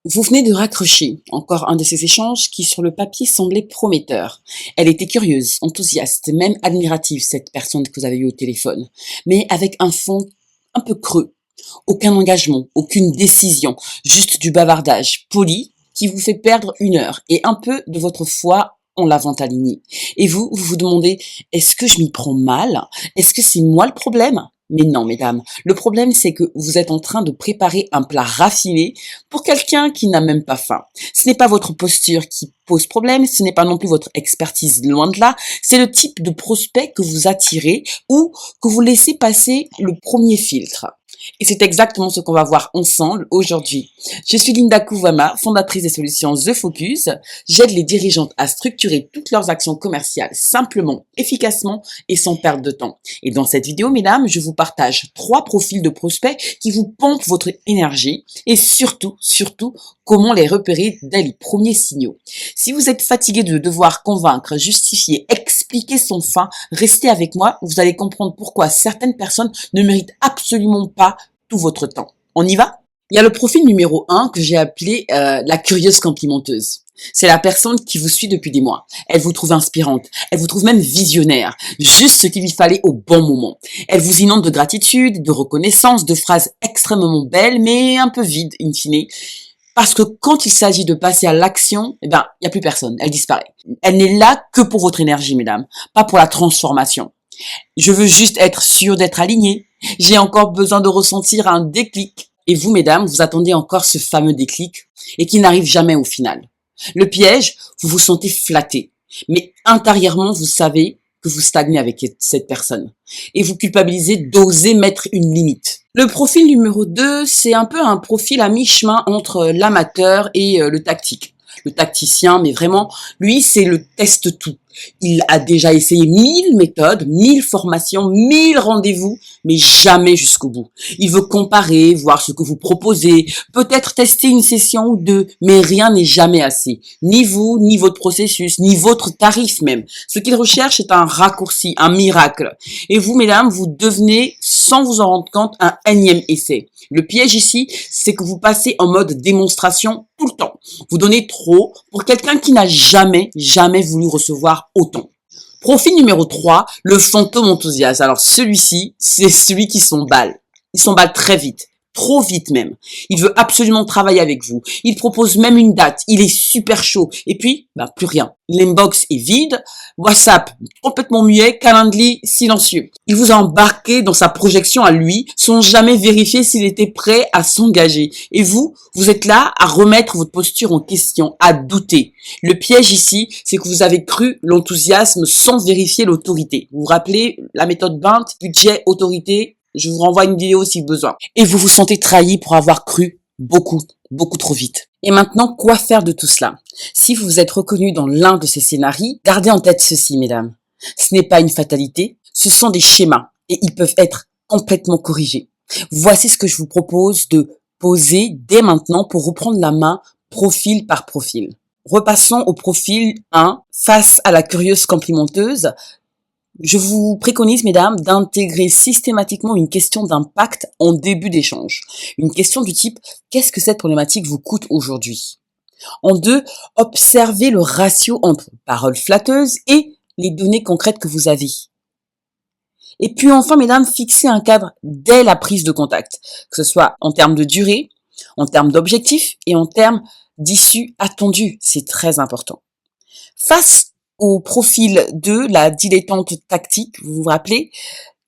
Vous venez de raccrocher encore un de ces échanges qui sur le papier semblait prometteur. Elle était curieuse, enthousiaste, même admirative, cette personne que vous avez eue au téléphone, mais avec un fond un peu creux. Aucun engagement, aucune décision, juste du bavardage poli qui vous fait perdre 1 heure et un peu de votre foi en la vente alignée. Et vous vous demandez, est-ce que je m'y prends mal? Est-ce que c'est moi le problème? Mais non, mesdames. Le problème, c'est que vous êtes en train de préparer un plat raffiné pour quelqu'un qui n'a même pas faim. Ce n'est pas votre posture qui pose problème, ce n'est pas non plus votre expertise, loin de là. C'est le type de prospect que vous attirez ou que vous laissez passer le premier filtre. Et c'est exactement ce qu'on va voir ensemble aujourd'hui. Je suis Linda Kouvama, fondatrice des solutions The Focus. J'aide les dirigeantes à structurer toutes leurs actions commerciales simplement, efficacement et sans perte de temps. Et dans cette vidéo, mesdames, je vous partage 3 profils de prospects qui vous pompent votre énergie et surtout, comment les repérer dès les premiers signaux. Si vous êtes fatigué de devoir convaincre, justifier, expliquer son fin, restez avec moi, vous allez comprendre pourquoi certaines personnes ne méritent absolument pas tout votre temps. On y va? Il y a le profil numéro 1 que j'ai appelé la curieuse complimenteuse. C'est la personne qui vous suit depuis des mois. Elle vous trouve inspirante. Elle vous trouve même visionnaire. Juste ce qu'il lui fallait au bon moment. Elle vous inonde de gratitude, de reconnaissance, de phrases extrêmement belles, mais un peu vides, in fine. Parce que quand il s'agit de passer à l'action, il n'y a plus personne. Elle disparaît. Elle n'est là que pour votre énergie, mesdames. Pas pour la transformation. Je veux juste être sûre d'être alignée. J'ai encore besoin de ressentir un déclic. Et vous, mesdames, vous attendez encore ce fameux déclic et qui n'arrive jamais au final. Le piège, vous vous sentez flatté. Mais intérieurement, vous savez que vous stagnez avec cette personne. Et vous culpabilisez d'oser mettre une limite. Le profil numéro 2, c'est un peu un profil à mi-chemin entre l'amateur et le tactique. Le tacticien, mais vraiment, lui, c'est le teste-tout. Il a déjà essayé 1000 méthodes, 1000 formations, 1000 rendez-vous, mais jamais jusqu'au bout. Il veut comparer, voir ce que vous proposez, peut-être tester une session ou 2, mais rien n'est jamais assez. Ni vous, ni votre processus, ni votre tarif même. Ce qu'il recherche est un raccourci, un miracle. Et vous, mesdames, vous devenez, sans vous en rendre compte, un énième essai. Le piège ici, c'est que vous passez en mode démonstration tout le temps. Vous donnez trop pour quelqu'un qui n'a jamais voulu recevoir autant. Profil numéro 3, le fantôme enthousiaste. Alors celui-ci, c'est celui qui s'emballe. Il s'emballe très vite. Trop vite même. Il veut absolument travailler avec vous. Il propose même une date. Il est super chaud. Et puis, plus rien. L'inbox est vide. WhatsApp, complètement muet. Calendly, silencieux. Il vous a embarqué dans sa projection à lui, sans jamais vérifier s'il était prêt à s'engager. Et vous êtes là à remettre votre posture en question, à douter. Le piège ici, c'est que vous avez cru l'enthousiasme sans vérifier l'autorité. Vous vous rappelez la méthode BANT, budget, autorité? Je vous renvoie une vidéo si besoin. Et vous vous sentez trahi pour avoir cru beaucoup trop vite. Et maintenant, quoi faire de tout cela? Si vous vous êtes reconnu dans l'un de ces scénarios, gardez en tête ceci, mesdames. Ce n'est pas une fatalité, ce sont des schémas et ils peuvent être complètement corrigés. Voici ce que je vous propose de poser dès maintenant pour reprendre la main profil par profil. Repassons au profil 1, face à la curieuse complimenteuse. Je vous préconise, mesdames, d'intégrer systématiquement une question d'impact en début d'échange. Une question du type « Qu'est-ce que cette problématique vous coûte aujourd'hui ?» En 2, observez le ratio entre paroles flatteuses et les données concrètes que vous avez. Et puis enfin, mesdames, fixez un cadre dès la prise de contact, que ce soit en termes de durée, en termes d'objectifs et en termes d'issue attendue. C'est très important. Face au profil 2, la dilettante tactique, vous vous rappelez,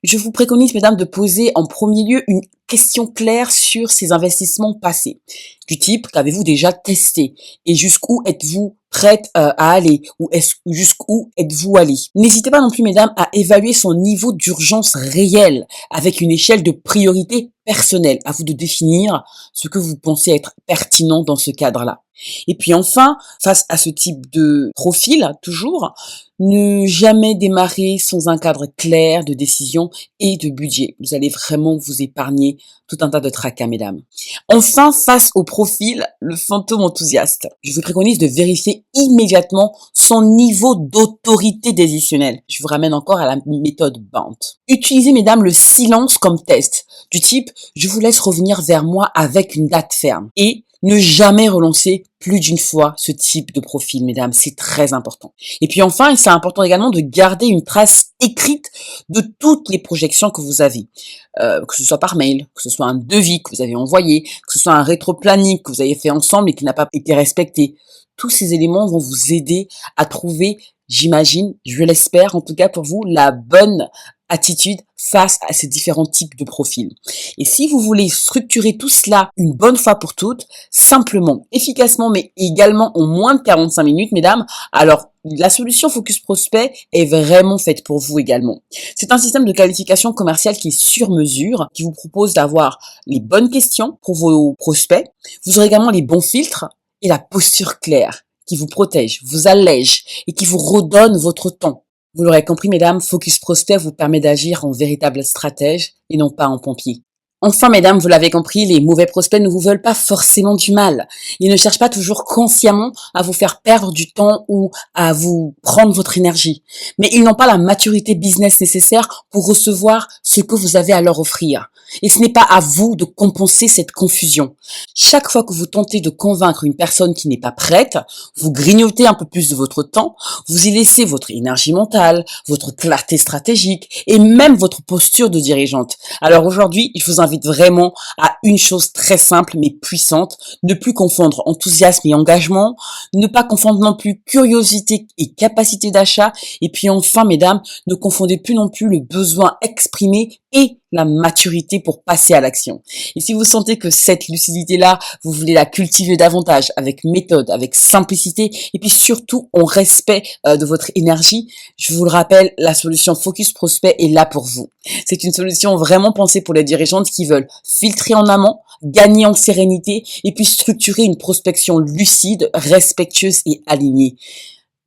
je vous préconise, mesdames, de poser en premier lieu une question claire sur ces investissements passés. Du type, qu'avez-vous déjà testé? Et jusqu'où êtes-vous prête à aller? Ou jusqu'où êtes-vous allé? N'hésitez pas non plus, mesdames, à évaluer son niveau d'urgence réel avec une échelle de priorité personnelle. À vous de définir ce que vous pensez être pertinent dans ce cadre-là. Et puis enfin, face à ce type de profil, toujours, ne jamais démarrer sans un cadre clair de décision et de budget. Vous allez vraiment vous épargner tout un tas de tracas, mesdames. Enfin, face au profil, le fantôme enthousiaste, je vous préconise de vérifier immédiatement son niveau d'autorité décisionnelle. Je vous ramène encore à la méthode BANT. Utilisez, mesdames, le silence comme test, du type « je vous laisse revenir vers moi avec une date ferme » et Ne jamais relancer plus d'une fois ce type de profil, mesdames, c'est très important. Et puis enfin, c'est important également de garder une trace écrite de toutes les projections que vous avez, que ce soit par mail, que ce soit un devis que vous avez envoyé, que ce soit un rétro-planning que vous avez fait ensemble et qui n'a pas été respecté. Tous ces éléments vont vous aider à trouver, j'imagine, je l'espère en tout cas pour vous, la bonne attitude face à ces différents types de profils. Et si vous voulez structurer tout cela une bonne fois pour toutes, simplement, efficacement, mais également en moins de 45 minutes, mesdames, alors la solution Focus Prospect est vraiment faite pour vous également. C'est un système de qualification commerciale qui est sur mesure, qui vous propose d'avoir les bonnes questions pour vos prospects. Vous aurez également les bons filtres et la posture claire qui vous protège, vous allège et qui vous redonne votre temps. Vous l'aurez compris, mesdames, Focus Prospect vous permet d'agir en véritable stratège et non pas en pompier. Enfin, mesdames, vous l'avez compris, les mauvais prospects ne vous veulent pas forcément du mal. Ils ne cherchent pas toujours consciemment à vous faire perdre du temps ou à vous prendre votre énergie. Mais ils n'ont pas la maturité business nécessaire pour recevoir ce que vous avez à leur offrir. Et ce n'est pas à vous de compenser cette confusion. Chaque fois que vous tentez de convaincre une personne qui n'est pas prête, vous grignotez un peu plus de votre temps, vous y laissez votre énergie mentale, votre clarté stratégique et même votre posture de dirigeante. Alors aujourd'hui, je vous invite vraiment à une chose très simple mais puissante, ne plus confondre enthousiasme et engagement, ne pas confondre non plus curiosité et capacité d'achat, et puis enfin, mesdames, ne confondez plus non plus le besoin exprimé et la maturité pour passer à l'action. Et si vous sentez que cette lucidité-là, vous voulez la cultiver davantage avec méthode, avec simplicité et puis surtout en respect de votre énergie, je vous le rappelle, la solution Focus Prospect est là pour vous. C'est une solution vraiment pensée pour les dirigeantes qui veulent filtrer en amont, gagner en sérénité et puis structurer une prospection lucide, respectueuse et alignée.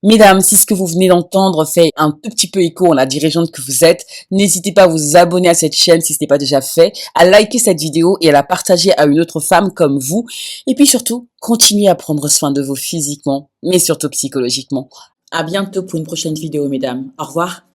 Mesdames, si ce que vous venez d'entendre fait un tout petit peu écho à la dirigeante que vous êtes, n'hésitez pas à vous abonner à cette chaîne si ce n'est pas déjà fait, à liker cette vidéo et à la partager à une autre femme comme vous. Et puis surtout, continuez à prendre soin de vous physiquement, mais surtout psychologiquement. À bientôt pour une prochaine vidéo, mesdames. Au revoir.